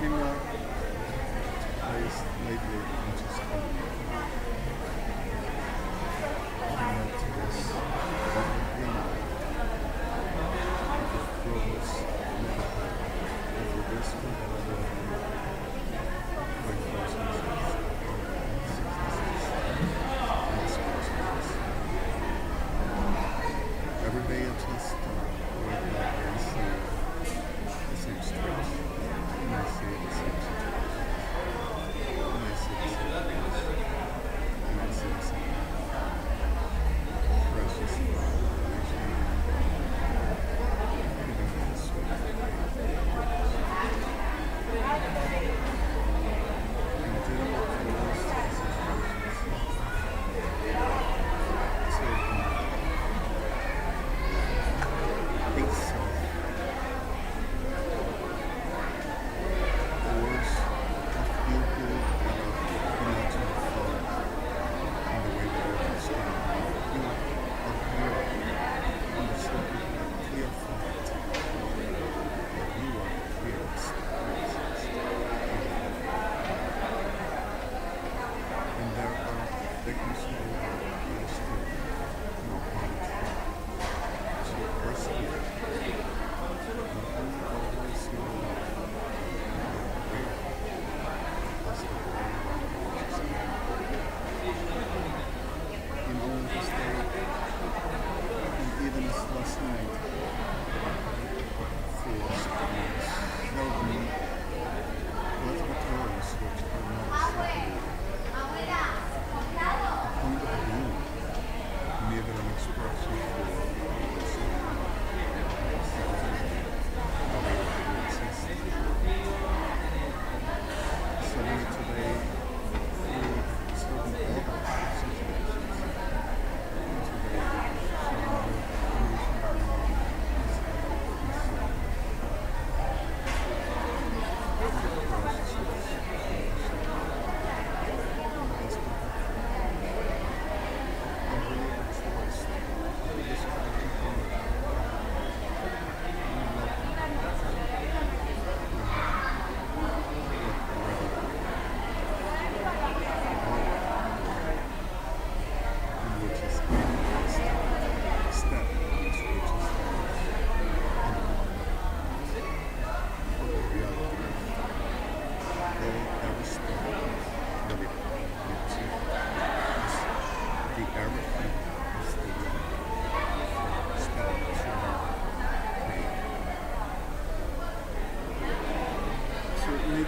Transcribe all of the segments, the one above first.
came out to place lately in just came out to this thing the FLORES over this one every day I just wake up and see the same streets and I see the same situation and I see the same place and I see the same precious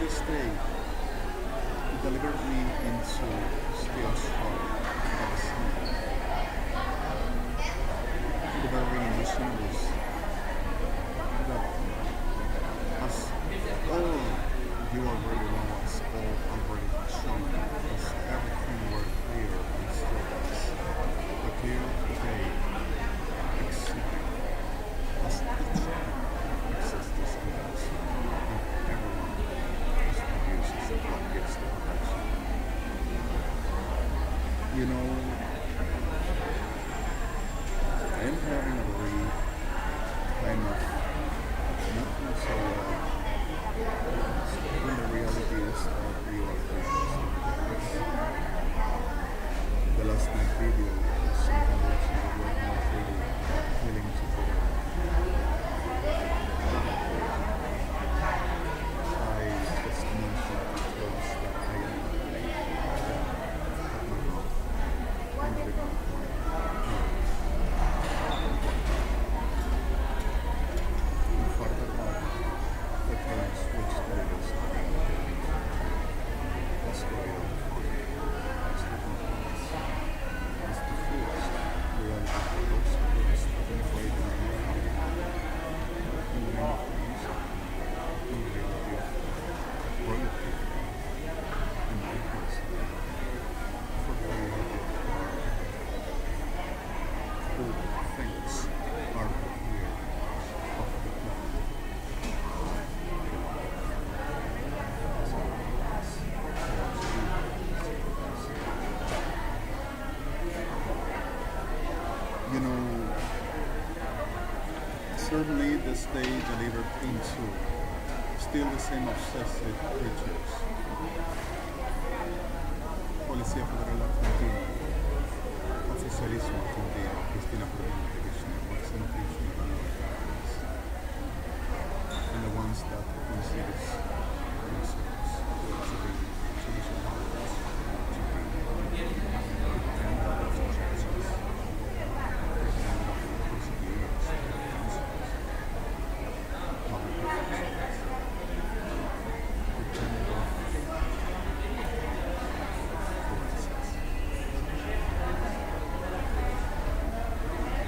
this day delivered me into still strong at sea. The very mission was that as all you already know, as all already shown, as everything were clear and still is. The clear today exists as each exists in us, and everyone produces what gives the production. You know, I am having a very kind of not so when the reality is that we are the last night video was something which we were not really willing to put out. I just mentioned because that I am I'm not even in part of the terms which there is the story of as the components, as the force, reality for those who are stepping away from the reality, in the name of music, in the reality of royalty, and difference, for the reality of all things are here of the planet. You know, certainly this day delivered into still the same obsessive creatures. Policía Federal Argentina, Oficialismo Argentino, Cristina Fernández de Kirchner, Máximo Kirchner, and the ones that consider themselves to be traditional powers, to be independent of churches, independent of prosecutors, public officials, independent of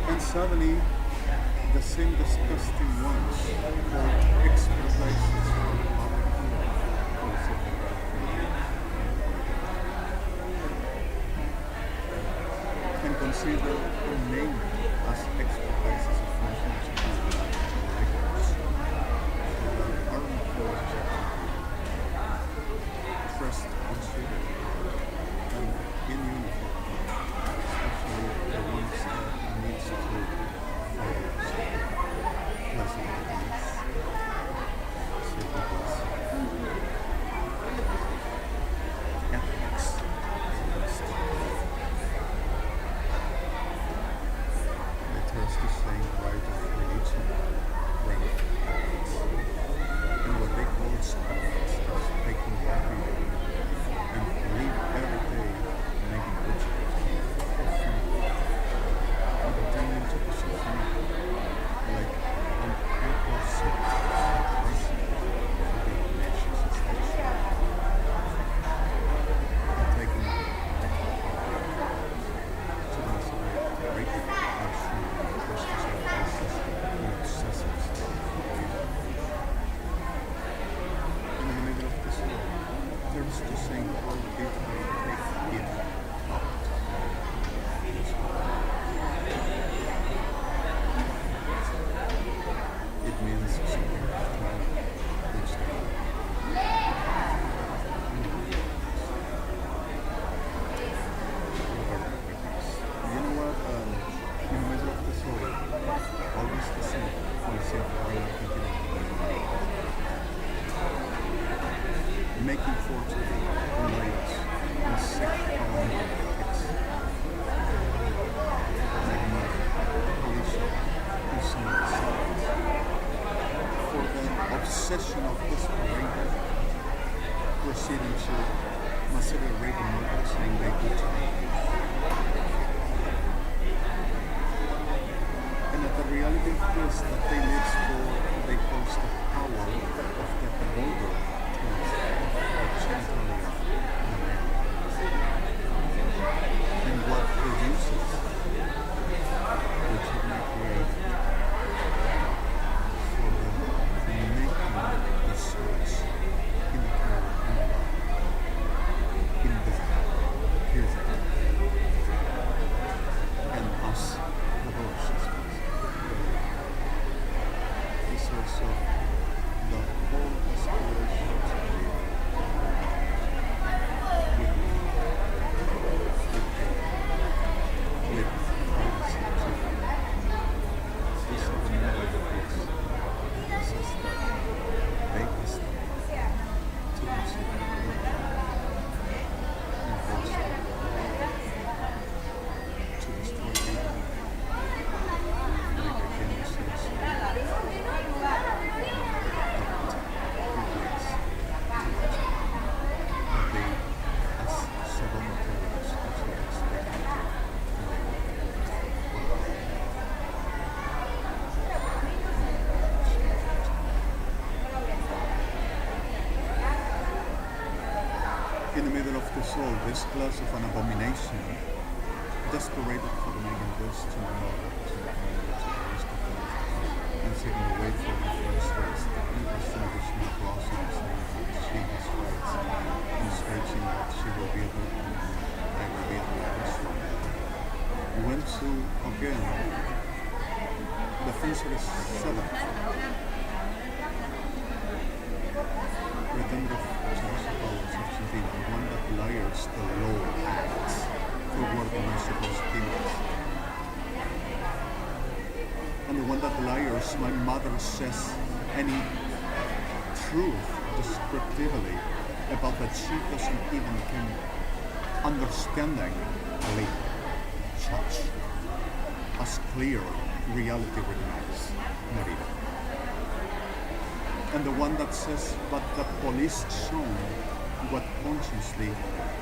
and suddenly, the same disgusting ones called expert places for the public can consider and name as expert places of functions and records so that our employees trust consider and in uniform, especially the ones that needs to follow making fortune in lights and sick politics. Police who some sides. For the obsession of this parade, proceeding to massacre Reagan models saying they could. And that the reality is that they live for, they post the power of the bolder and what produces, which it may create for the making the source in the power in the period and us the voices the source of the whole aspiration to be in the middle of the soul, this class of an abomination, desecrated for making this to another, and taking away from the first race, the distinguishing blossoms, she has rights, and staging that she will be a good woman, I will be a good person. We went to, again, the Defensor 7, redemptive the one that liars the law acts toward the merciful demons. And the one that liars, my mother says, any truth descriptively about that she doesn't even can understanding believe, judge, as clear reality recognizes, not even. And the one that says, but the police show what consciously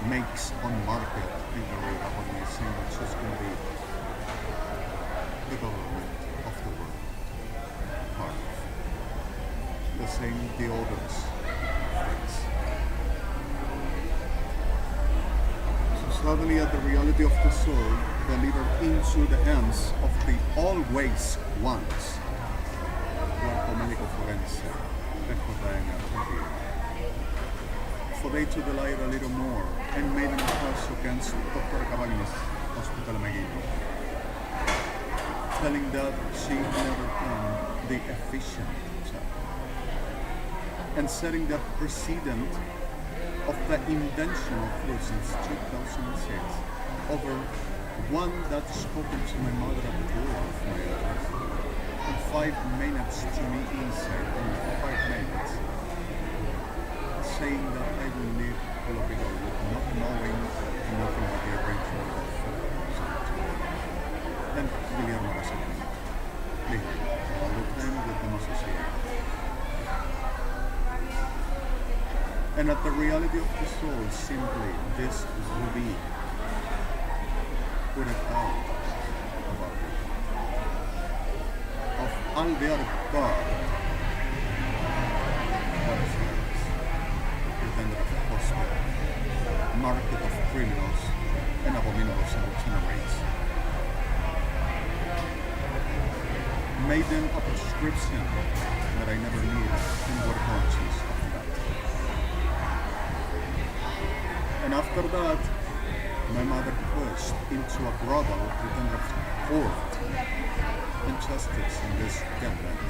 makes on market in the rate of what we're saying, which is going to be the government of the world. Part of. The same the others. So suddenly at the reality of the soul delivered into the hands of the always ones. Cuerpo médico forense, recording Argentina. For they to delight a little more and made an approach against Dr. Cabañas, Hospital Meguino, telling that she never done the efficient job, and setting the precedent of the invention of flu since 2006 over one that spoken to my mother at the door of my address, and 5 minutes to me inside, and 5 minutes, saying that I will leave Colombia with not knowing nothing about the arrangement of and Guillermo Basset, all the time with them associated. And at the reality of the soul, simply this will be put it out about it. Of Alvear God, market of criminals and abominables and itineraries. Made them a prescription that I never needed and were conscious of that. And after that, my mother pushed into a brothel to kind of court and justice in this template.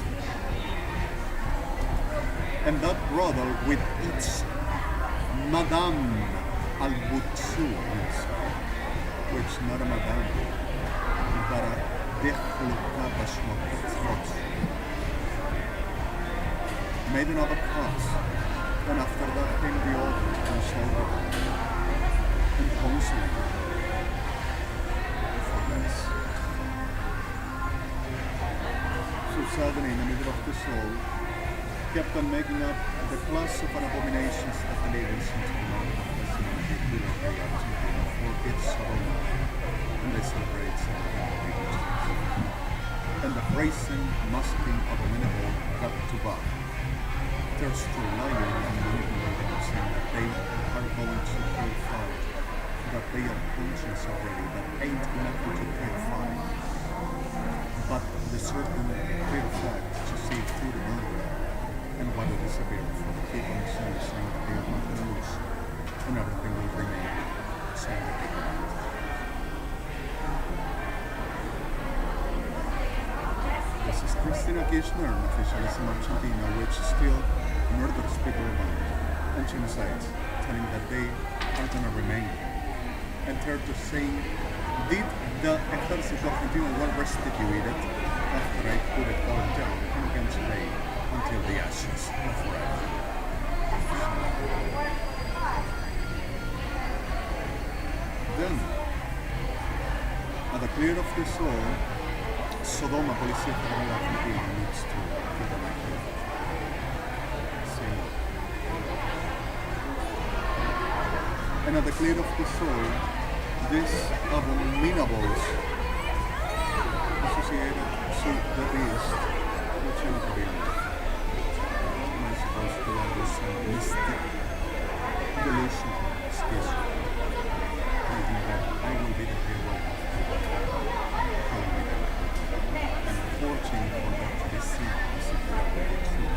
And that brothel with its Madame Al-Butsu, which not a madame, but a dehlukabash made another cross, and after that came the other and shoulder and counseling for this. So suddenly in the middle of the soul, kept on making up the class of abominations that the ladies into the mountain of Argentina for its aroma, and they celebrate and the praising must be abominable cut to bar. They're still lying and manipulating, saying that they are going to purify, that they are conscious already, that ain't enough to purify, but the certain clear fact to see through the murder and what will disappear from the people in saying that they are not loose and everything will remain saying that they cannot. This is Cristina Kirchner, an officialist in Argentina, which still murders people around and genocides, telling that they are going to remain. And third to say, did the Ejército Argentino well restituted after I put it all down and again today until the ashes of forever. Then, at the clear of the soul, Sodoma Policía Federal Argentina needs to put them like that. And at the clear of the soul, these abominables associated to the beast, which are not to be honest. Am I supposed to understand mystic delusion, schism? Thinking that I will be the hero of the and fortune for that to be seen as if that will be true.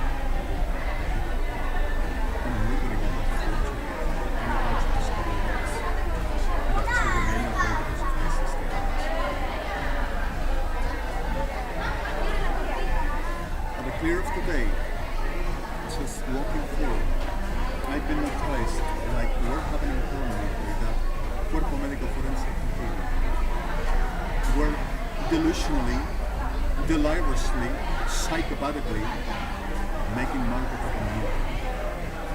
And literally what the fortune and a bunch of discoveries that to remain away because of this statements. At the clear of the day, just walking through, I've been noticed like we're having in common with that Cuerpo Médico Forense computer. We're delusionally, deliriously, psychopathically making market of a new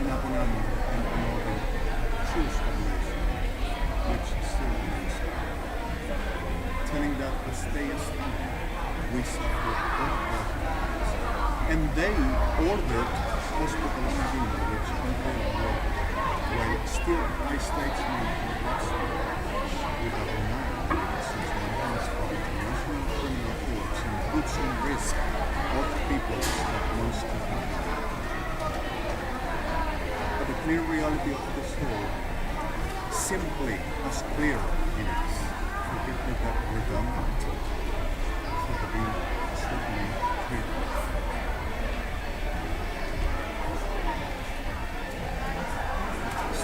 Napoleon and another choose abolition, which still remains, telling that as they stand, we suffer all their crimes. And they ordered hospital in Medina, which entailed war, while still high states made for Boston, we have annihilated since one has from international criminal courts and puts on risk of peoples that most of them. But the clear reality of the soul simply as clear it is for people that redundant for to be certainly clear.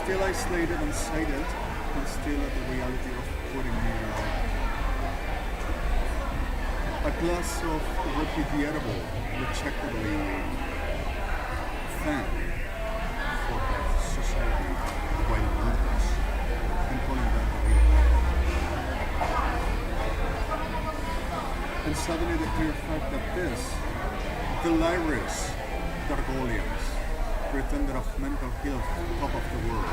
Still isolated and sighted, and still at the reality of putting me a glass of repudiable, rejectably fan for both society while others, and calling that a real problem. And suddenly the clear fact that this delirious Gargolians, pretender of mental health top of the world,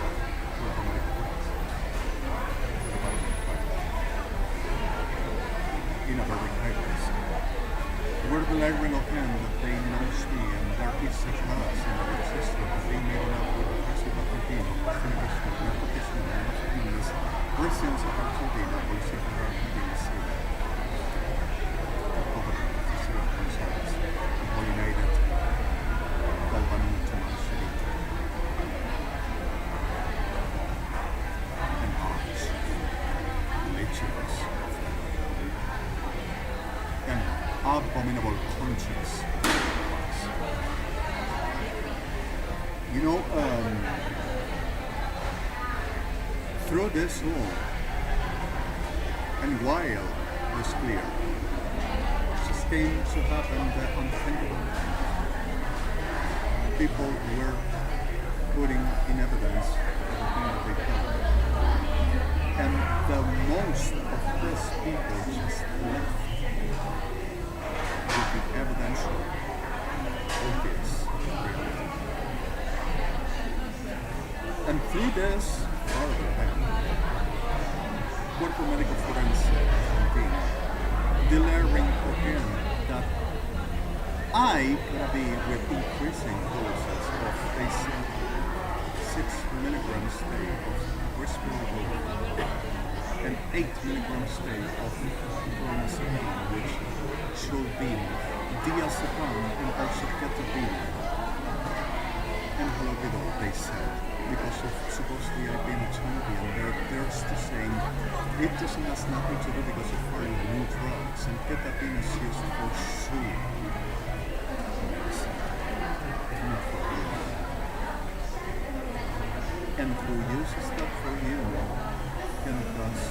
were on my place. In a very high risk. We're delivering of him that they knows me and there is a class in our system that they made up with the President of Argentina, Finnish, Nepotism, and Argentines, Brazilians of Argentina, Brazil of Argentina, the poverty of the city of Gonzales, pollinated Galvanuto City, and arts, legends, and abominable conscience. You know, through this all, and while this clear, just came to happen the unthinkable. People were putting in evidence everything that they done. And the most of these people just left with the evidential, obvious reality. And through this, farther ahead, Puerto Medical Forensic Argentina, declaring again that I gonna be with increasing doses of, they said, 6 milligrams a day of respiratory and 8 milligrams a day of chloromazepine, which should be diazepam and also ketamine and haloperidol, they said, because of supposedly I've been a champion. They're still saying it doesn't has nothing to do because of foreign new drugs, and ketamine is used for soothing. And who uses that for you can thus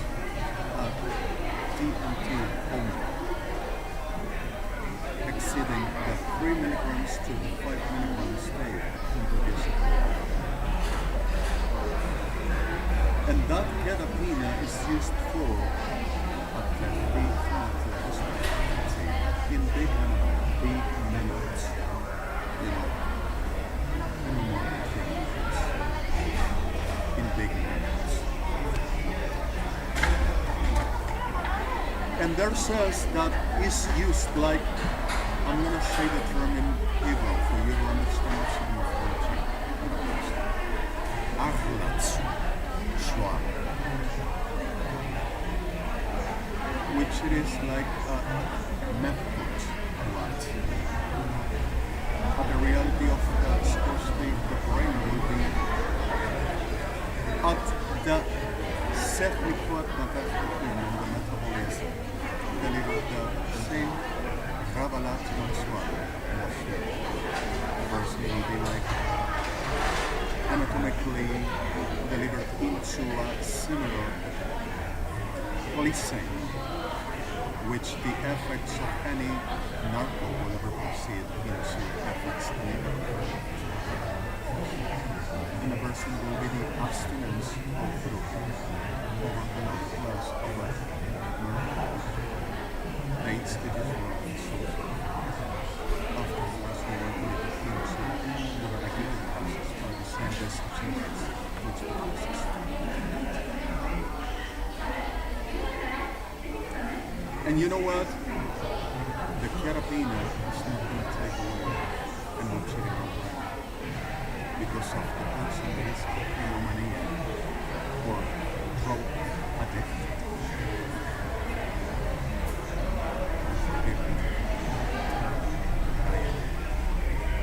have DMT only, exceeding the 3 milligrams to 5 milligrams day introducible. And that ketamine is used for a in big minutes, you know, and more things in big minutes. And there says that is used like, I'm gonna say the term in Hebrew for you to understand what's in the Arlats Schwab, which it is like a method, right? But the reality of that supposedly the brain will be at the set equipment that in the metabolism deliver the same revelation swab. The person will be like anatomically delivered into a similar policing, which the effects of any narco will ever proceed into effects delivered. And the person will be the abstinence of fruit over the plus of a miracle. 8 stages of soul. Afterwards, we will be into the regular process by the same investigations which witnesses. And you know what? The carabiner is not going to take away and will cheat it out because of the person that is pneumonia or drug addict. Forgive me that I am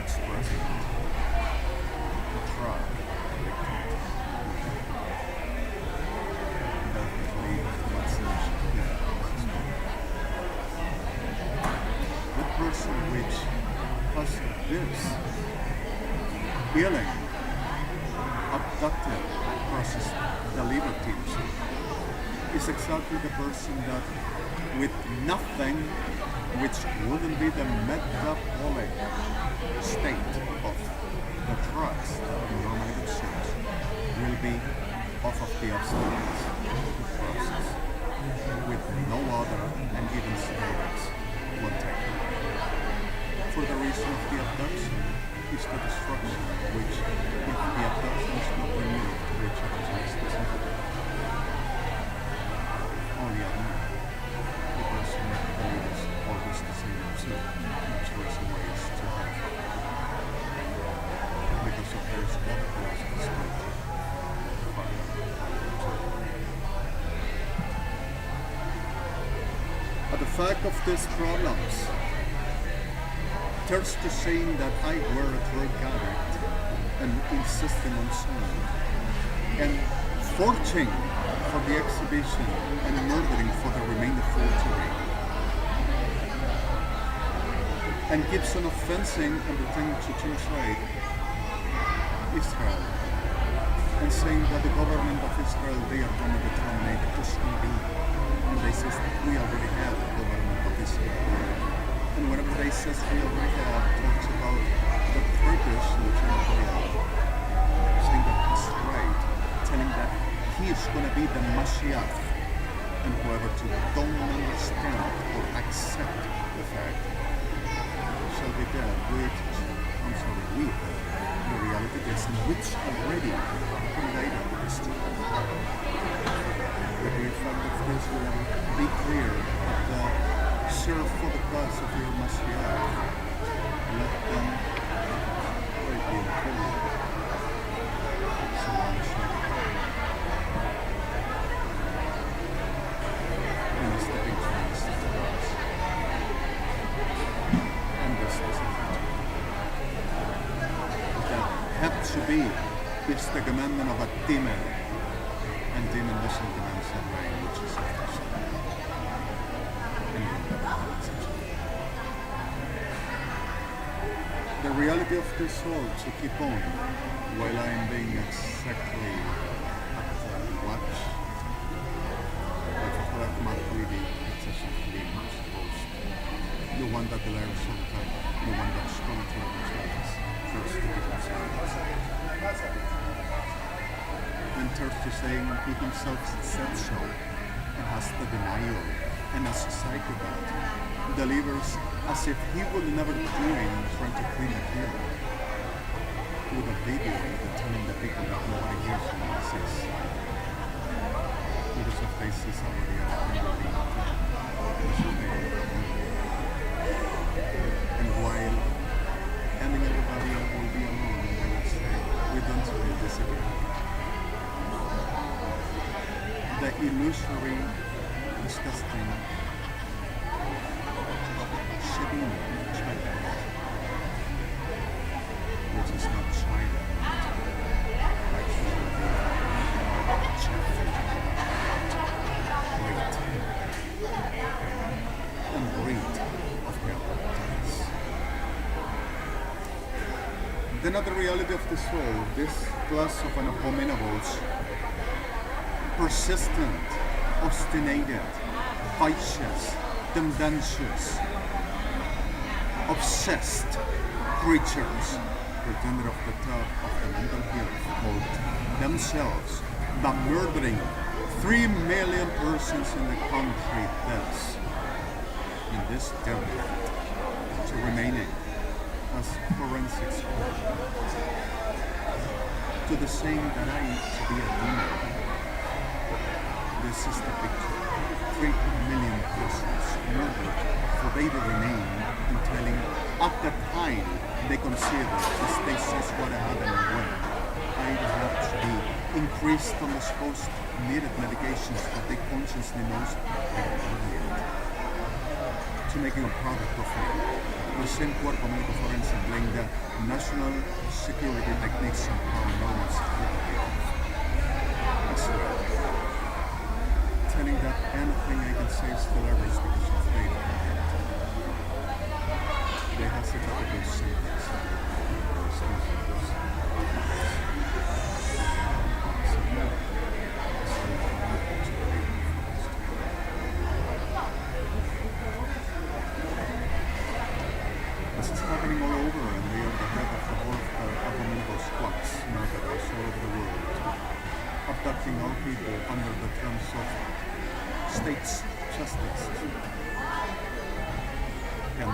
expressing drug addict. Definitely vaccination here. The person which has this feeling abducted process the liver teams is exactly the person that with nothing which wouldn't be the metabolic state of the drugs that we normally consume will be off of the abstinence process with no other and even steroids will take. For the reason of the abduction is the destruction, which if the abduction is not renewed, which others doesn't only at night, the person believes always the same observe, choice and ways to have. Because of their other philosophies but the fact of these problems turns to saying that I were a drug addict and insisting on saying and forging for the exhibition and murdering for the remainder forgery and gives an offensing and pretending to translate Israel and saying that the government of Israel they are going to determine who's going to be and they say we already have the government of Israel. And whenever they says we already have, talks about the Turkish lieutenant saying that he's right, telling that he is going to be the Mashiach, and whoever to don't understand or accept the fact shall be dead with, I'm sorry, with the reality is in which already related is to. But the effect of this will be clear that the serve for the cause of your Mashiach. Let them break the opinion. Someone shall in the stepping stones to the cross. And this is the that have to be is the commandment of a demon. And demon doesn't command some rain, which is of the sun. The reality of the soul to keep on while I am being exactly at the watch of a correct monthly excessively supposed. The one that delivers all the time, the one that's going to tell themselves first to be themselves. And turns to saying he himself said so and has the denial and as a psychopath delivers as if he would never do it trying to clean the hill with a video that telling the people that nobody hears from what he says because of faces already and while ending everybody will be alone and they will say we don't really disagree. The illusory disgusting China, which is not China, actually weight and greed of hell. Then at the reality of the soul, this class of an abominables, persistent, obstinated, vicious, tendentious, obsessed creatures, pretended of the top of the mental health, hold themselves by murdering 3 million persons in the country thus in this terror to remaining as forensics. to the saying that I need to be a demon. This is the picture. 3 million persons murdered for they to remain in telling at the time they consider the state says what happened and when. I have to be increased on the supposed needed medications that they consciously knows they don't need to making a product of it. The same cuerpo médico forense playing the national security techniques and paranormal security. That's right. Telling that anything I can say is hilarious because of data. They have set up a good sentence. This is happening all over, and they are the head of the whole abominable squads murderers all over the world, abducting all people under the terms of state's justice. And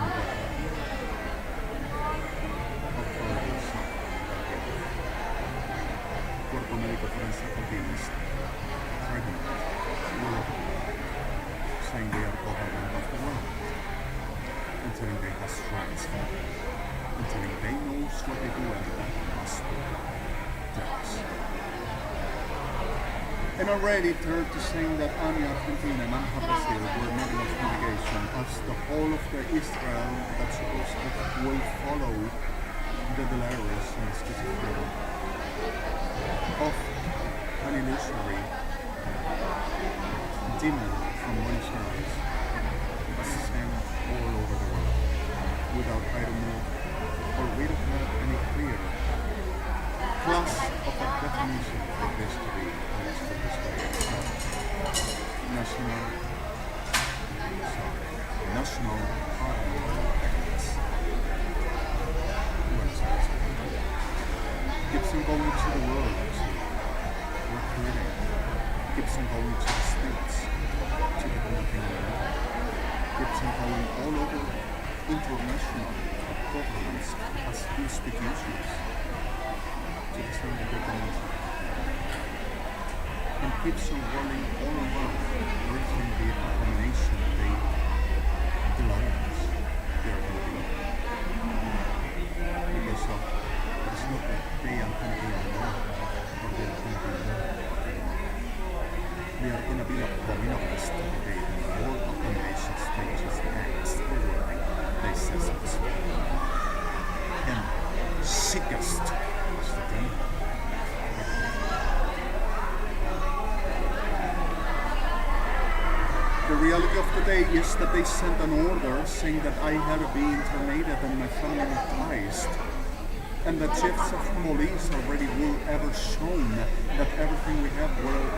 authorities, cuerpo médico forense against REDEMI, saying they are government of the world. Until they have rights, until they knows what they do and that must be drugs. And already turned to saying that Anya, Argentina, and Anja, Brazil were not enough mitigation as the whole of the Israel that supposed to will follow the delirious and schizophrenia of an illusory demon from Buenos Aires sent all over the world without item or we don't have any clear class of a definition of this to be understood this way. National Army Acts. Keeps on going to the world, recruiting. Keeps on going to the states, to the Philippines. Keeps on going all over international governments as institutions to the same government and keeps on rolling all around within the abomination they delight they are going to be because of it's not that they are going to be alone or they are going to be alone. They are going to be abominable today and all abomination stages next everything they says it's and sickest is the thing. The reality of today is that they sent an order saying that I had to be internated and my family baptized. And the chiefs of police already will ever shown that everything we have were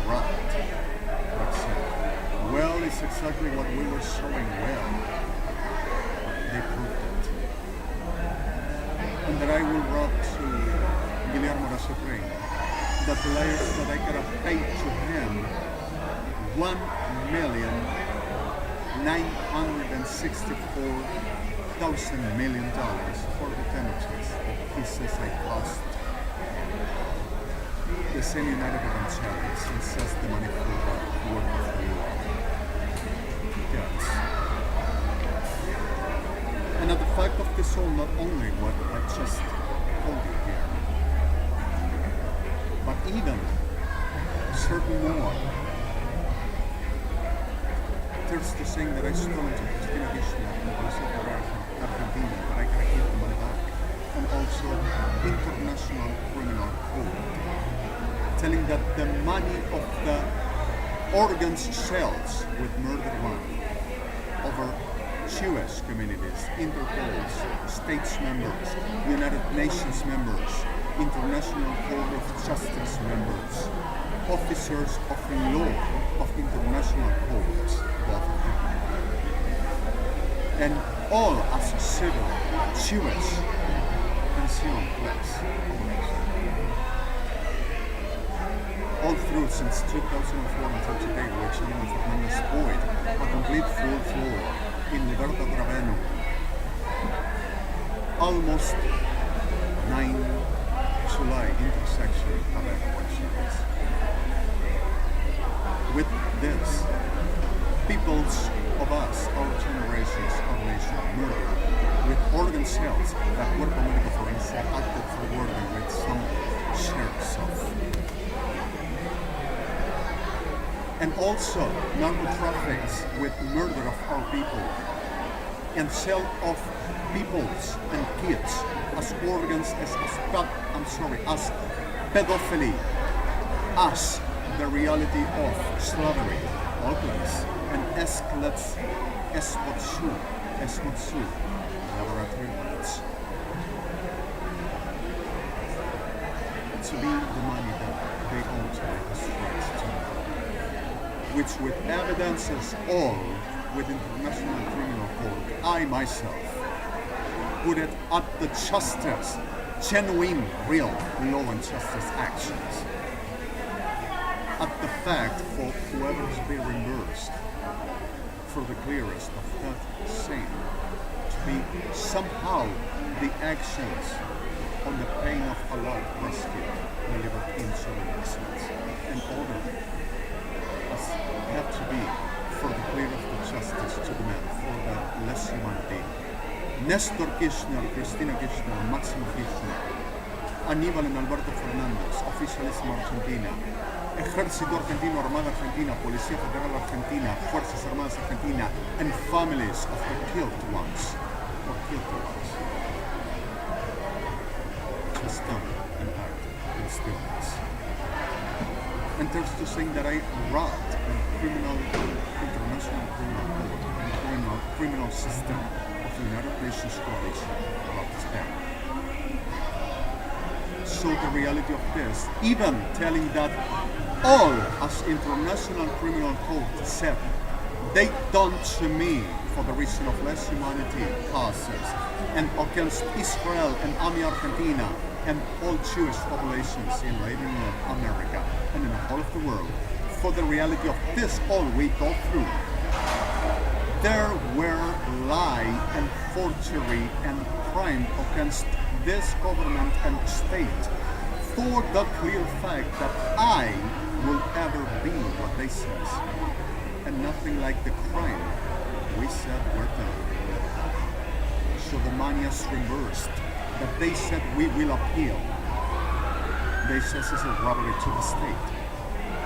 right. That's it. Well is exactly what we were showing well. They proved it. And that I will write to Guillermo Supreme that the layers that I could have paid to him $1,964,000 million for the damages he says I cost the same United Evangelists and says the money for the work of the Lord. Yes. And at the fact of this all, not only what I just told you here, but even certain more. There's the saying that I stole into Christina Gishna and also Argentina, but I gotta give the money back. And also International Criminal Court, telling that the money of the organs cells with murdered one over Jewish communities, Interpol's, states members, United Nations members, International Court of Justice members, officers of the law of international courts, both of them. And all as civil Jewish pension place. All through since 2004 until today, where Chairman Fernandez Boyd, a complete full floor in Libertad Raveno, almost 9 July intersection of elections. With this, peoples of us, our generations, our nation, murdered with organ cells that Cuerpo Médico Forense acted forwardly with some shared self. And also narco-traffics with murder of our people and sale of peoples and kids as organs as pedophilia, as the reality of slavery, opiates, and esmotsu, laboratory words. To be the money that they own to us rights to, which with evidences all with International Criminal Court, I myself put it at the justice, genuine, real law and justice actions. At the fact for whoever is being reimbursed for the clearest of that same to be somehow the actions on the pain of a life rescue delivered in civilizations and order as have to be for the clear of the justice to the man for the less humanity. Néstor Kirchner, Cristina Kirchner, Máximo Kirchner, Aníbal en Alberto Fernández, oficialismo Argentina, Ejército Argentino, Armada Argentina, Policía Federal Argentina, Fuerzas Armadas Argentina, and families of the killed ones, or killed ones. Just done, in fact, in stillness. And there's this thing that I robbed in international criminal court, and criminal system of the United Nations Coalition about Japan. So the reality of this, even telling that all as International Criminal Court said, they done to me for the reason of less humanity causes and against Israel and Army Argentina and all Jewish populations in Latin America and in the whole of the world. For the reality of this all we go through, there were lie and forgery and crime against this government and state for the clear fact that I will ever be what they said, and nothing like the crime we said were done. So the money is reversed, that they said we will appeal. They says it's a robbery to the state.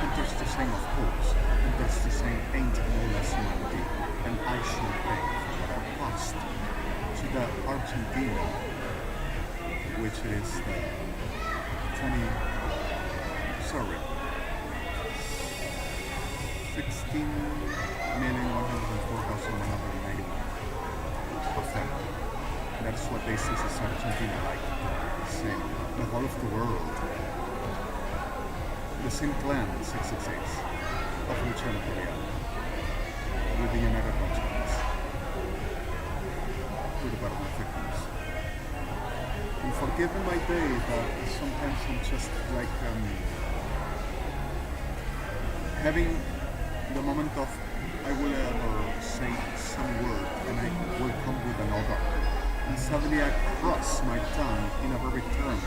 And there's the same of course, and there's the same ain't no less humanity, and I should pay for what I cost to the Argentina, which is the 16,104,191%. That's what they say is Argentina like. Same, the whole of the world. The same plan, 666, of Luciano Korea, with the United Nations, to the bottom of victims. And forgive my day, but sometimes I'm just like having the moment of I will ever say some word and I will come with another. And suddenly I cross my tongue in a very term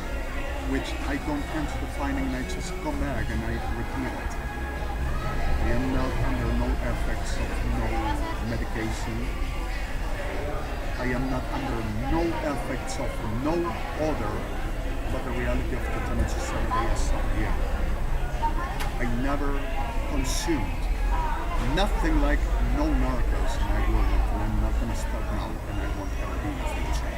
which I don't tend to define and I just come back and I repeat it. I am not under no effects of no medication. I am not under no effects of no other but the reality of the tendencies of the days of the year. I never consumed nothing like no narcos and I will not, and I'm not going to stop now and I won't ever be in the future.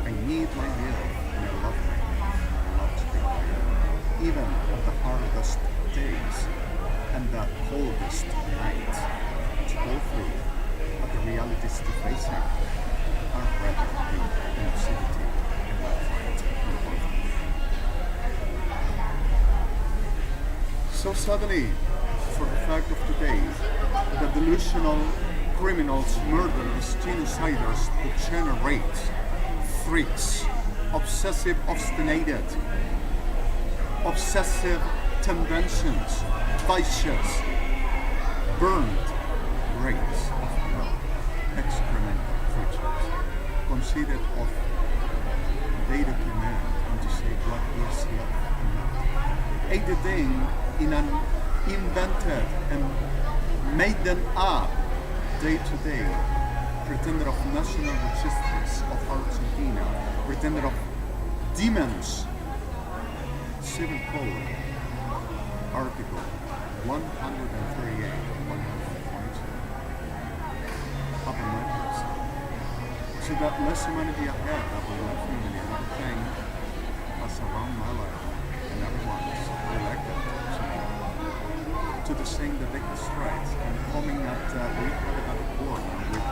I need my meal and I love my meal and I love to be here. Even on the hardest days and the coldest nights to go through, but the realities to face it are rather the lucidity and the fight and the work. So suddenly, for the fact of today, the delusional criminals, murderers, genociders degenerate, freaks, obsessive obstinated, obsessive tendencies, vicious, burned grains of hell, excremental creatures, considered of they document and to say what is here and not. Editing in an invented and made them up day to day pretender of national registers of Argentina, pretender of demons. Civil Code, Article 138, 122. Upon my list. So that less humanity ahead of my family and everything that's around my life and everyone's elected to the same that they can strike and coming at we have it at the court with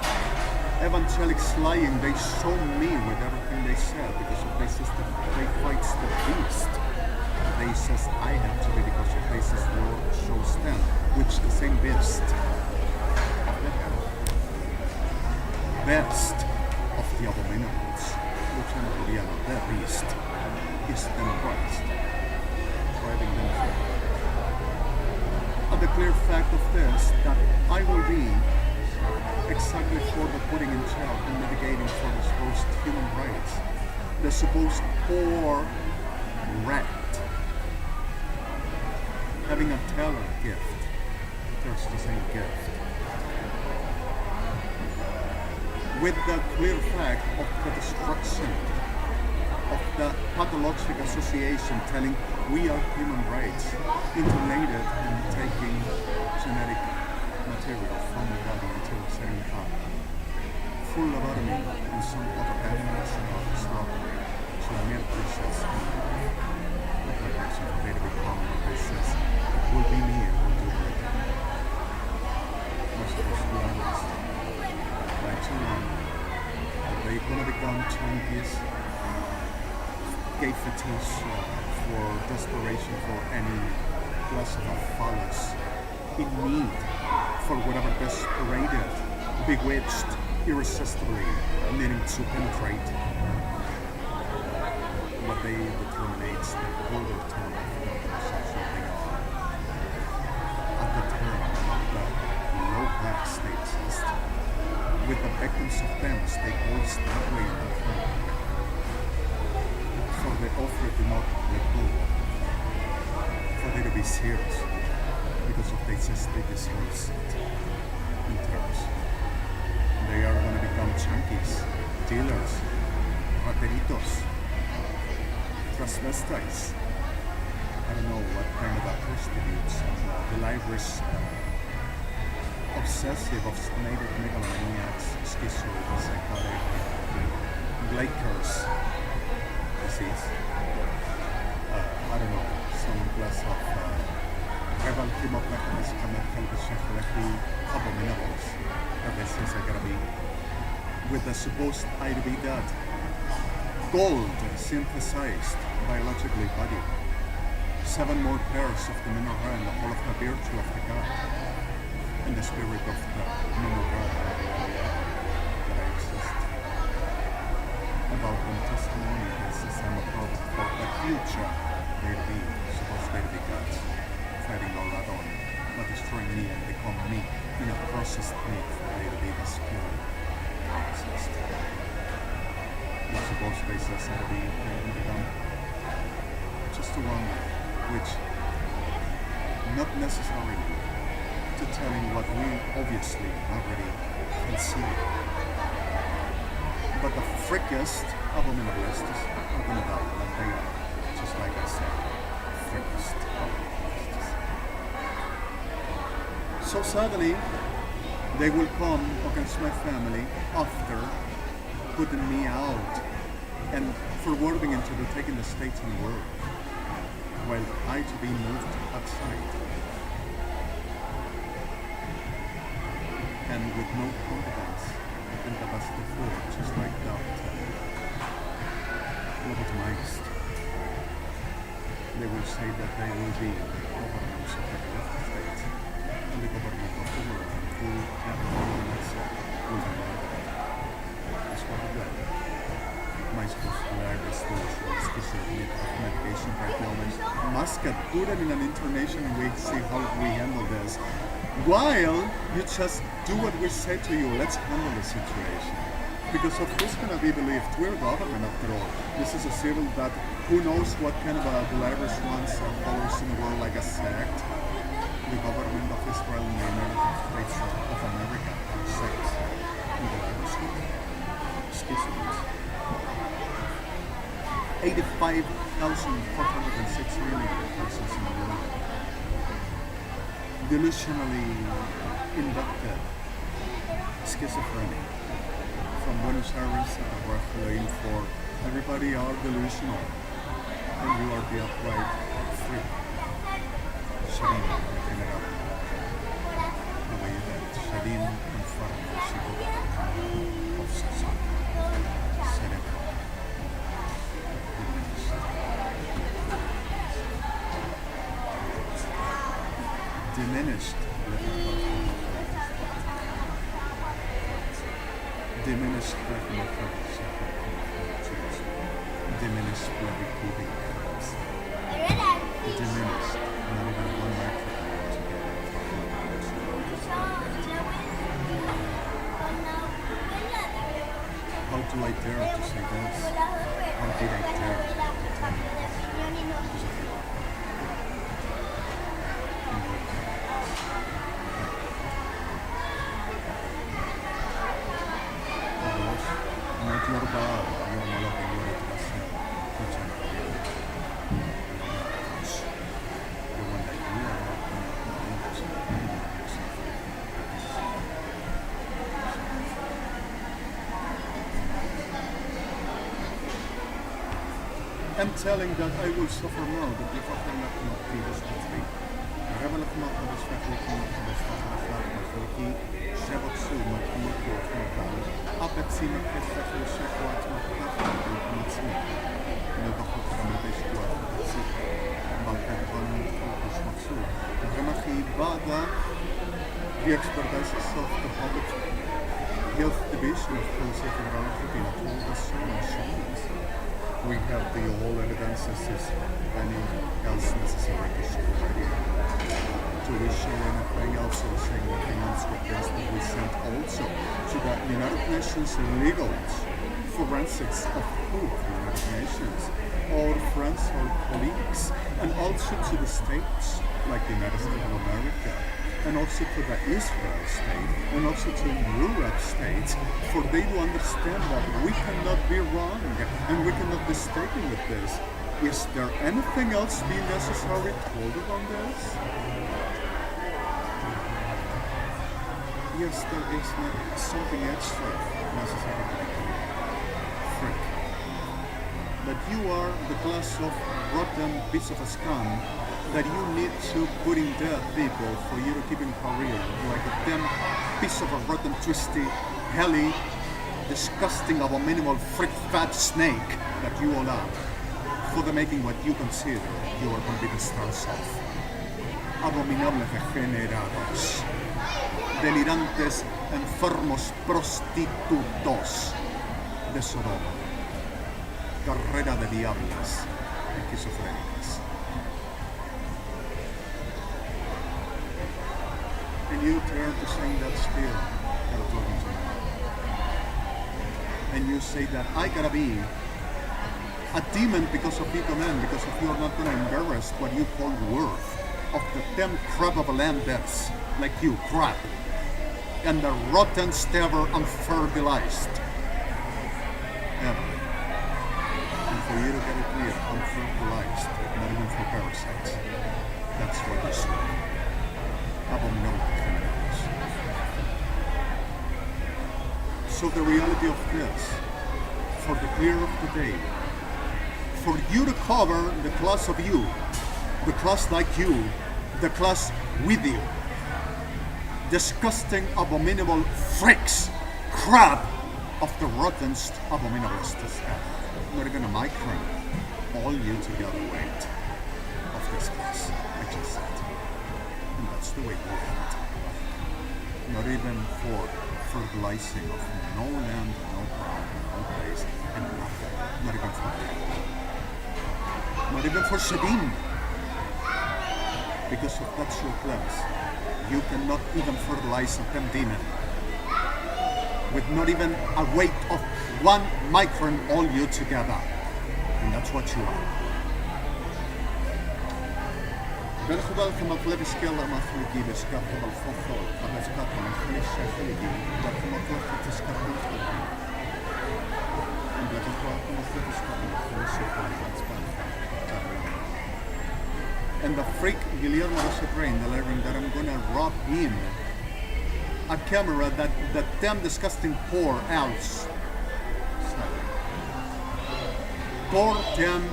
evangelics lying. They show me with everything they said because of they says that they fights the beast. They says I have to be because of they says the Lord shows them, which the same beast of the hell, best of the abominables, which are the beast is them Christ, driving them forward. And the clear fact of this that I will be exactly for the putting in jail and mitigating for the supposed human rights, the supposed poor rat having a teller gift, there's the same gift. With the clear fact of the destruction of the pathologic association telling we are human rights, interrelated and taking genetic material from the body until setting up full lobotomy and some other animals and other stuff to milk process and the person for they to become a business will be me and will do it. Most of us flowers by too long are they gonna become junkies, gay fetish for desperation for any class of a phallus in need for whatever desperated, bewitched, irresistibly needing to penetrate what they determinates the border term of the sexual they are. At the time of the low class they exist, with the victims of them they voice that way in the film. For the offer do not let go, for they to be serious. Because of they just they deserve it in terms. They are going to become junkies, dealers, rateritos, transvestites. I don't know what kind of prostitutes, the libraries, obsessive, obstinated megalomaniacs, schizoid, psychotic, Lakers disease. I don't know, some class of rebel hemoplex television correctly abominables that they say are gonna be with the supposed I to be that gold synthesized biologically body, 7 more pairs of the mineral and the whole of the virtue of the God and the spirit of the mineral God that I exist. About the testimony is the same approach for the future they be supposed to be gods. Fighting all that on, but destroying me and become me in a processed meat for they to be the spirit processed. Not supposed to be says to be become just a one which not necessarily to telling what we obviously already can see. But the frickiest abominabilists are gonna die like they are, just like I said, frickiest abominabilists. So suddenly, they will come against my family after putting me out and forwarding into the taking the states in the world, while I to be moved outside. And with no confidence in the best before, just like that lobotomized. They will say that they will be the governments of the United States. And the government of the world who have no access will be murdered. That's what we got. My supposed to learn this specific medication right now. I must get put in an internation and we see how we handle this. While you just do what we say to you, let's handle the situation. Because of who's gonna be believed? We're government after all. This is a civil that who knows what kind of a believers wants and followers in the world like a sect. The government of Israel and the United States of America are sects. And believers schisms. 85,406 million persons in the world. Delusionally inducted schizophrenic from Buenos Aires and Rafael for everybody are delusional and you are the upright freak. Shadin, looking it up. The way that Shadin in front of the people of society. Cerebral. Diminished. Diminished diminished bloody pubic hairs. Diminished, not even 1 microgram together. How do I dare to say this? How did I dare to tell you? Because of you. I'm telling that I will suffer more, but if I cannot be this country. הרב הלחמה חדש והחלקים חדש והחלק והחלקי שבע צור מתחיל כוח נקל הפצים הכסף לשקוע עצמך ולכם עצמי נדחות רמדי שקוע ותציק בלכתון חלקוש מצור רמחי בעדה the expertise of the public health division of Policy Federal Filipina told us so much. We have the whole evidences is any else necessary to show already. To issue anything else or say anything else with this that we sent also to the United Nations legal forensics of who? The United Nations, or friends or colleagues, and also to the states like the United States of America, and also to the Israel state, and also to Europe states, for they to understand that we cannot be wrong, and we cannot be mistaken with this. Is there anything else be necessary told on this? Yes, there is something extra necessary to be told. Frick. That you are the class of rotten piece of a scum that you need to put in death people for you to keep in career, like a damn piece of a rotten, twisty, helly, disgusting, abominable, freak fat snake that you allow for the making what you consider you are going to be the stars of. Abominables degenerados, delirantes, enfermos, prostitutos de Sodoma, carrera de diablas, esquizofrénicas. And you turn to saying that still, you're talking to me. And you say that I gotta be a demon because of you, man, because if you're not gonna embarrass what you call worth of the damn crap of a land that's like you, crap, and the rotten, ever unfertilized ever. And for you to get it clear, unfertilized, not even for parasites. That's what you say. Abominable. So the reality of this, for the clear of the day, for you to cover the class of you, the class like you, the class with you, disgusting, abominable freaks, crap of the rottenest, abominablest ever. Not even a micron, all you together weight of this class, I just said. And that's the way you act. Not even for fertilizing of no land, no ground, no place, and nothing. Not even for that. Not even for Shadim. Because of that's your class. You cannot even fertilize a damn demon. with not even a weight of 1 micron all you together. And that's what you are. Ben geweld van het leven skillen maar geligi de skatte van fofo, maar skatte van geligi geligi, dat van het leven te skatte van. En dat is wat van het leven skatte van geligi van. And the freak Guillermo was trained, delivering that I'm gonna rub in a camera that damn disgusting poor else. Poor damn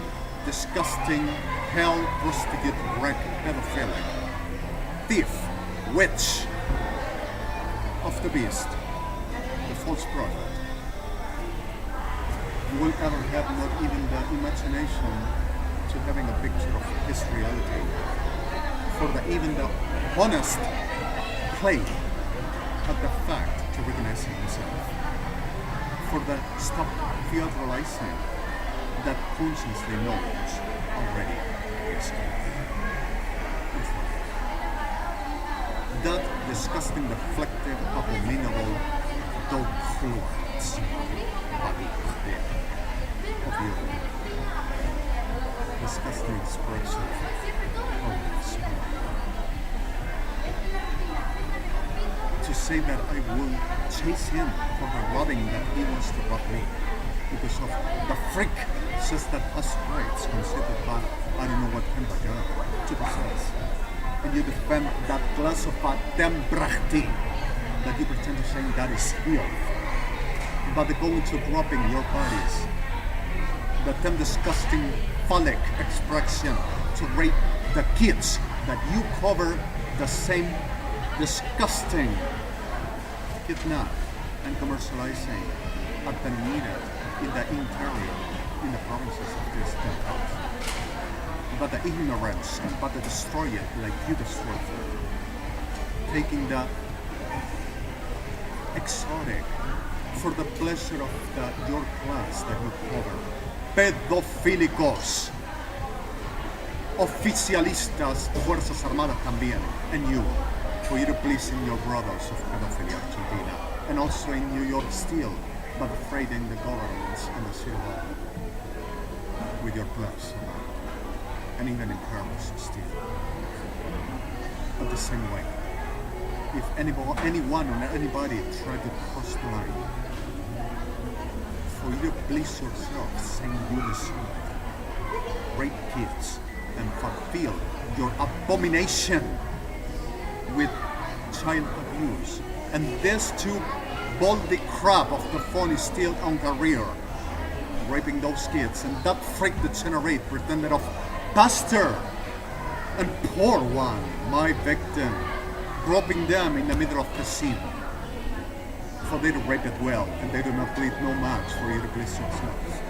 disgusting hell prostitute wreck pedophilic thief witch of the beast, the false prophet. You will ever have not even the imagination to having a picture of his reality, for even the honest play at the fact to recognizing himself, for the stop theatralizing that consciously knows already is that disgusting, deflective, abominable dog fluids body of your disgusting expression of smell. To say that I will chase him for the robbing that he wants to rob me because of the freak says that has rights considered by I don't know what kind of girl to possess. And you defend that glass of a damn brachti that you pretend to say that is healed. But they're going to dropping your bodies. The damn disgusting phallic expression to rape the kids that you cover the same disgusting kidnap and commercializing at the needed in the interior in the provinces of this country. But the ignorance and but the destroy it like you destroy it. Taking the exotic for the pleasure of your class that you cover. Pedofílicos, oficialistas, fuerzas armadas también, and you, for you to please in your brothers of pedophilia Argentina, and also in New York still, but afraid in the governments and the city hall, with your plus, and even in Paris still. But the same way, if anyone or anybody try to cross the line, for you to please yourself, saying you deserve rape kids and fulfill your abomination with child abuse, and this too baldy crap of the phone is still on career, raping those kids, and that freak degenerate pretended of pastor and poor one, my victim, dropping them in the middle of the scene. For they do rape it well, and they do not plead no match for you to please yourselves,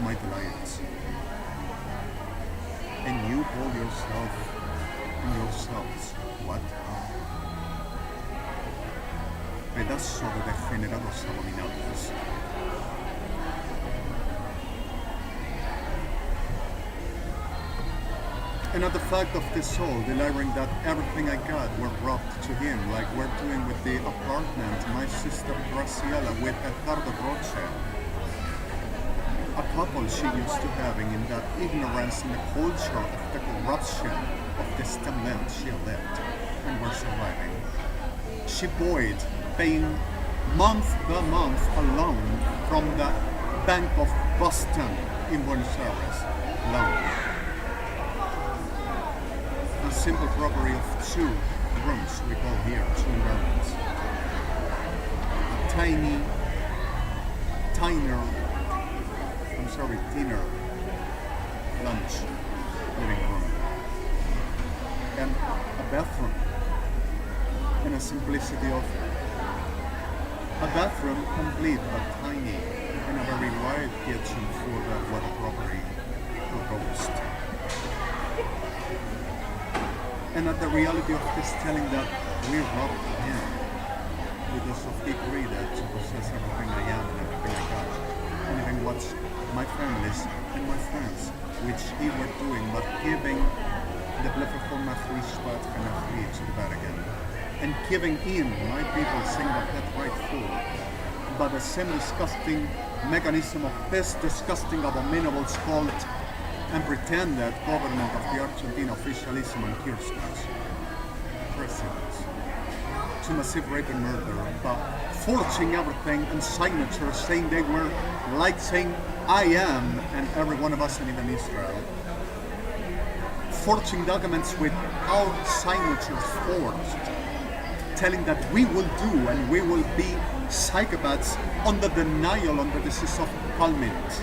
my delights. And you call yourself and yourselves what? Pedazo de degenerados abominables. And at the fact of the soul, delivering that everything I got were robbed to him, like we're doing with the apartment my sister Graciela with Eduardo Roche. A couple she used to having in that ignorance in the culture of the corruption of this land she lived and were surviving. She bought, paying month by month a loan from the Bank of Boston in Buenos Aires. Loan. A simple robbery of 2 rooms, we call here 2 environments. A thinner lunch living room. And a bathroom. And a simplicity of a bathroom complete but tiny, and a very wide kitchen for what the property proposed. And at the reality of this telling that we robbed him because of the greed to possess everything I am and everything I got, and even what's my families and my friends, which he were doing, but giving the plataforma free and a free to the bad again, and giving in my people saying that that right fool by the same disgusting mechanism of this disgusting abominables called and pretended government of the Argentine officialism and Kirchner's presidents to massive rape and murder, but forging everything and signatures saying they were like saying I am and every one of us and even Israel. Forging documents with our signatures forged, telling that we will do and we will be psychopaths on the denial on the disease of palmint.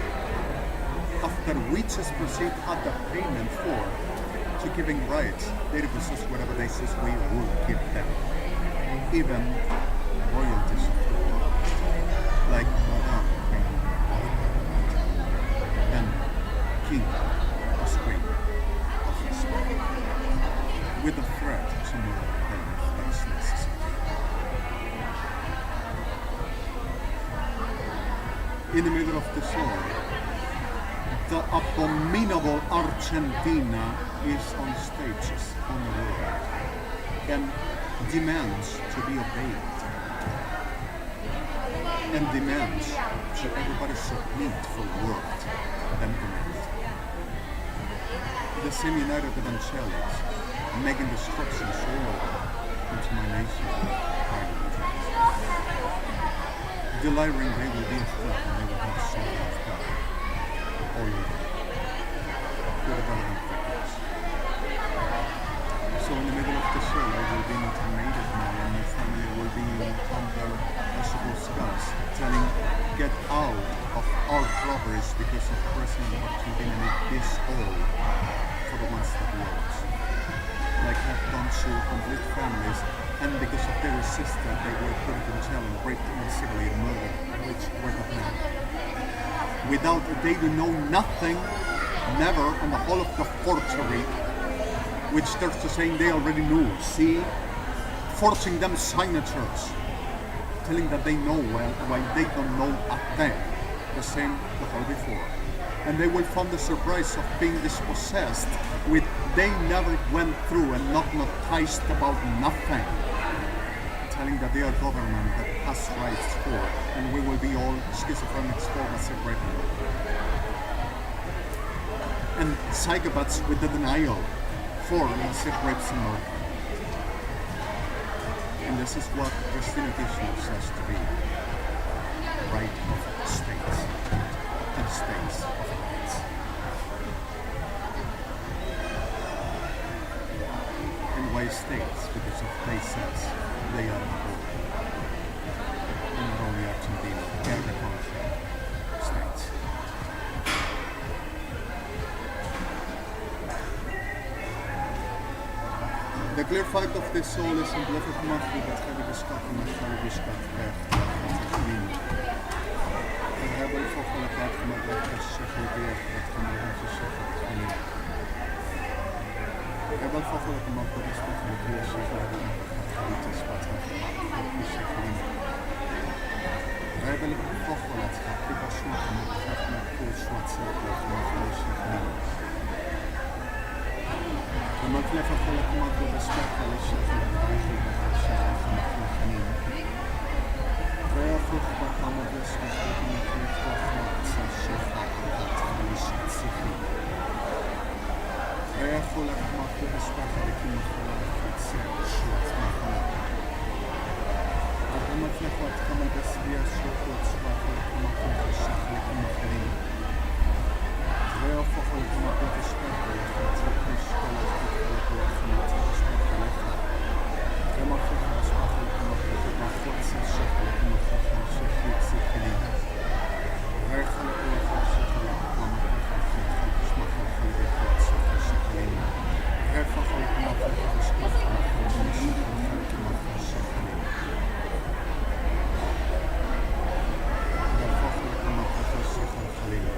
After we just received had the payment for to giving rights, they possess whatever they say we will give them. Even royalties of the world, like Madame Queen and King as Queen of Spain, with the threat to murder them if that is necessary. In the middle of the soil, the abominable Argentina is on stages on the world and demands to be obeyed and demands to everybody submit for word and command. The same United Evangelics making destructions all over into my nation, deliring they will be a flock and they will have soul of God all over with a better than figures. So in the middle of the show, I will be intimated now and your family will be under, I suppose, gas, telling, get out of our robberies because of President Argentina and it is all for the ones that lost. Like have gone to complete families and because of their resistance they were put in jail and raped and severely murdered, which were the plan. Without, they do know nothing, never on the whole of the forgery, which they're saying they already knew. See, forcing them signatures, telling that they know well while they don't know a thing. The same the whole before. And they will find the surprise of being dispossessed with they never went through and not noticed about nothing. Telling that they are government that has rights for, and we will be all schizophrenics for massive rape. And psychopaths with the denial for massive rapes and murder. And this is what Christina Kirchner says to be right of states and states of rights. And why states? Because of they says they are the whole. And not only Argentina, every country, states. The clear fact of the soul is in blessed monthly that heavy discovery and heavy discovery the heaven for the part from the shepherd there that from the shepherd coming. Heaven for the month of the shepherd there shepherd and the spot of the shepherd. Heaven for the people short and the heaven for Schwarz of the shepherd. وما تلف خلق ماضي بسبق للشيخ الحاكم الشيخ الحنين ويفرق بقام باسم الحكومة في وفاة الشيخ الحاكم ويخلق ماضي بسبق لكن خلق الشيخ وما تلف كما باسم الشيخ الحاكم الشيخ الحنين ويوفق الجماعة تشتغل وتشتغل كما في أصحاب الجماعة تبحث الشغل كما في الشغل سكلين غير خلق وفاء الشغل كما في تشمخ الخلق في الشغلين غير فخل كما في الشغل كما في الشغلين غير فخل كما في الشغل الخليل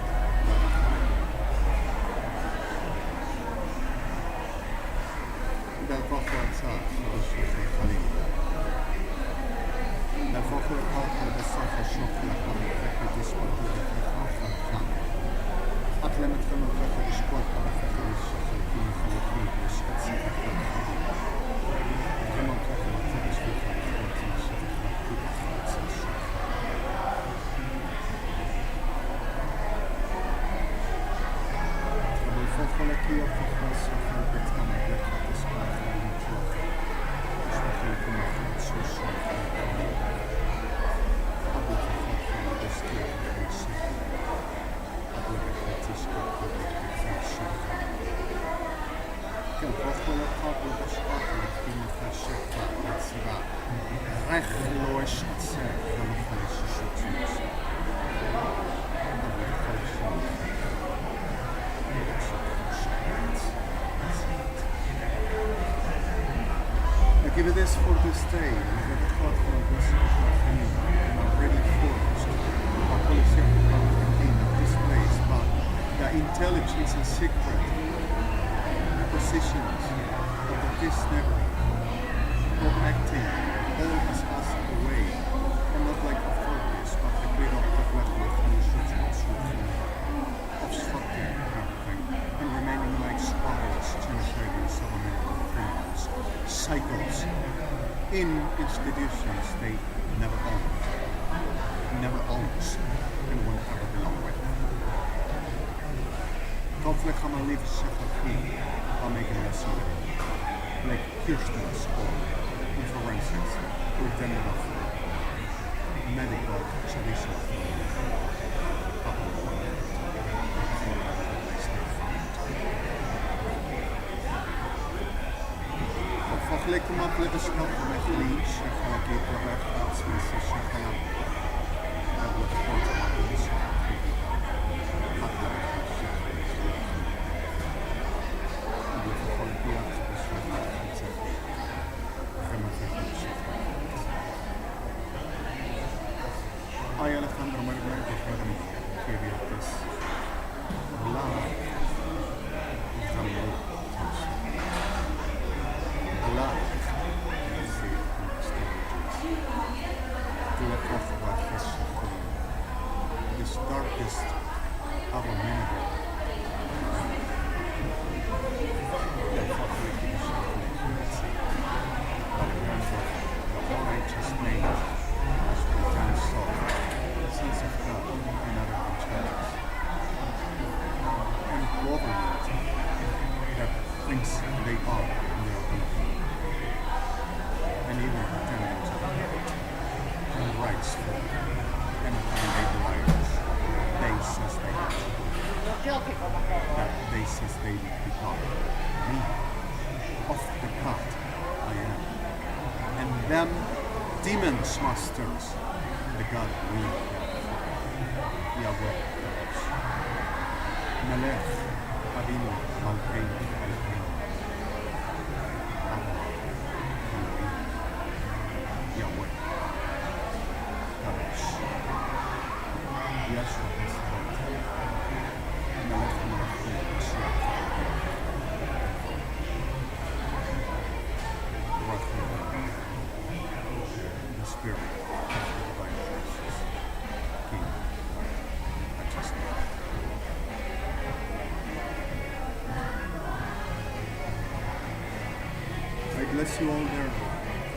del poco alzato del suo fratello. Del fuoco del corpo del sacro sciocco la quale che disputto del fratello al campo. Atlemet come il corpo di sporco la fratello sciocco il primo con le prime di scienze per fratello. Come il corpo la fratello sciocco la fratello sciocco la prima forza sciocco. فخلقي وفخلص وخلقت أنا بلغة تسمع فعليك مش بخلق مخلق سوشي قبل تفضل بستي وخلصي قبل بحتشك قبل بحتشك كم فخلق قبل بشقاق لكي مخلشك قبل سبع رخ لوش أتساق فمخلش شوتيوس قبل بخلش I give it this for this day, and that thought for this afternoon, and I'm ready forged. Our policy of this place, but the intelligence and secret positions of this neighborhood, of acting all as us away, and not like authorities, but the great of the black obstructing everything, and remaining like squatters, generators of American criminals, psychos, in institutions they never owned, and will ever belong with. Hopefully, I'm gonna leave Sheffield by making a lesson like Kirsten's or in forensics, or general medical tradition. فخليك ما طلبش نظر مخليش شخلكي طلبك خاص من الشخلان قبل تقوط على الشخلان حتى قبل تقوط بيات بشخلان كما تقول الشخلان آي ألejandro مرمر بشخلان كيف يقص لا يخمر this darkest of a minute. The righteous name has returned soul, sense of God and other controls, and government that thinks they are in their people, and even pretending to be and rights for and they liars. They says they that they says they become me off the cut I am, and them demons masters the God we Yahweh Melech Avinu Malkeinu Eloheinu Allah Elohim Yahweh Kadosh Yeshua Melech Malachim Mashiach Rachel the Spirit of the Divine Jesus King I just I bless you all there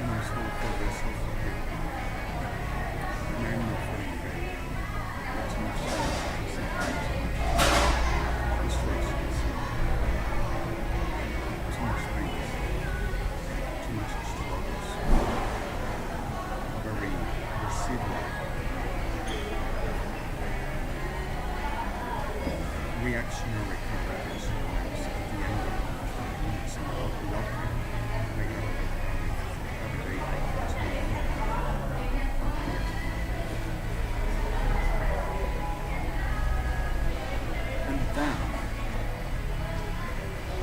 and I so for yourself here. And I know for you too much frustrations, too much pain, too much struggles, very receivable reactionary characters at the end of some of the love every day and then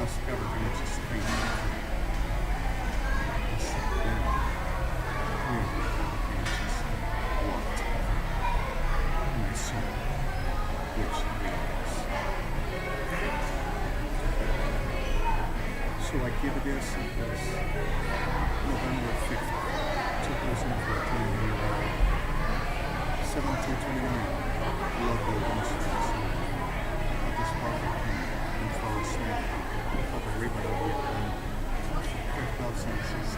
as everything just changed as then clearly everything just walked and I saw which realities. So I give this November 5th, 2014 here at 1729 local insurance at this park in FLORES of the ROVADAVIA in 2066.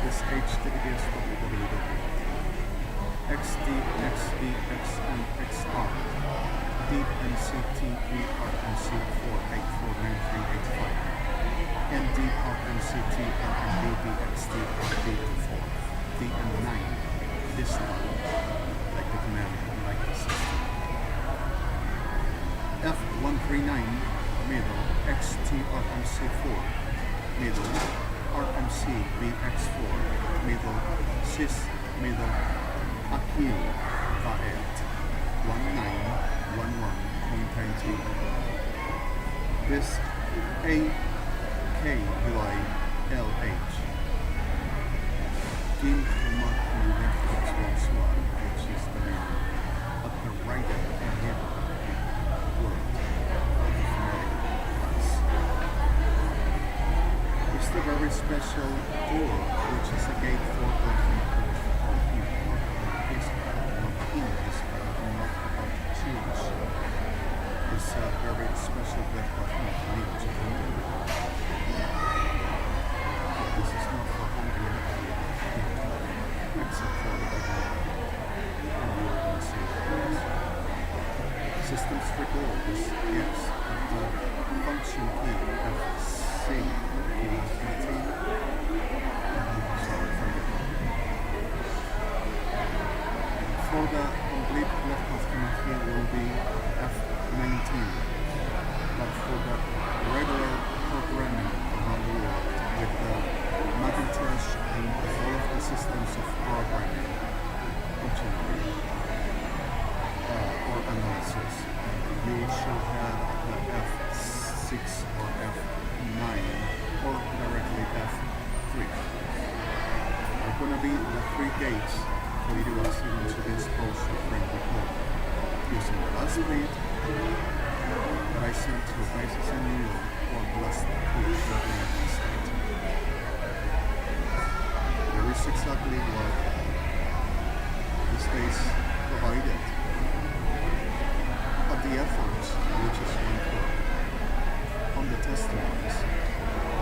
This HTTPS www. XD, XD, XN, deep MCT ERMC 484938 and deep RMCT RMB DXT RB 4 DM9 distal, like the command, like the system. F139 middle XT RMC 4 middle RMC BX4 middle sys middle Akil Vaet 1911.90 this AK Bilai LH Kim Kumaki Left One, which is the name of the writer and head word of the phonetic class. It's the very special door, which is a gate for opening this very special black button need to enter. This is not for Hungary, except for the systems for doors, yes, the function key FC for the complete left of key will be F19, but for the regular programming around the world with the Macintosh and all of the systems of programming functionality or analysis, you should have the F6 or F9 or directly F3. There are going to be the 3 gates for you to expose your friendly code using the last read that I sent to bases in New York or blast code in the United States. There is exactly what the states provided of the efforts, which is one code, on the testimonies,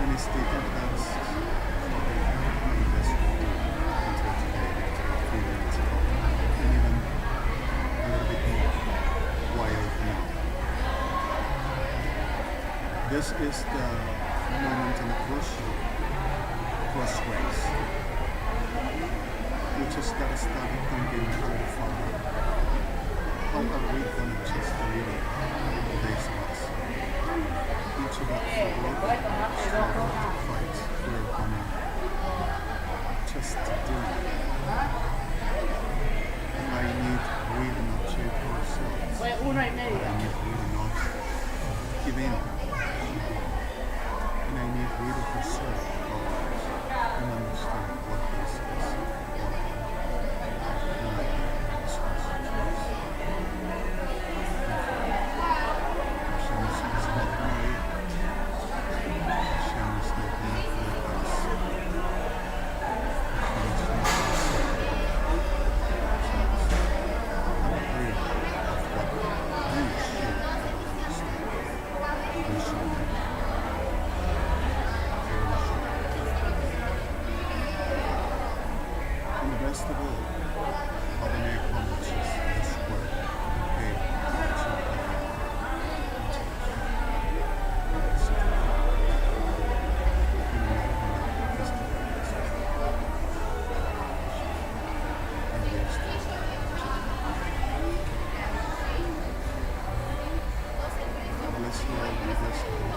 and it's the evidence for the investment until today, until 3 minutes ago, and even a little bit more wild now. This is the moment in the crucial crossways, which is that start thinking how far. How are we going to just really base us? Each of us fights we're gonna just do. And I need really not check ourselves. I need really not give in. And I need really preserve our lives and understand what this is. Bless you all, bless you.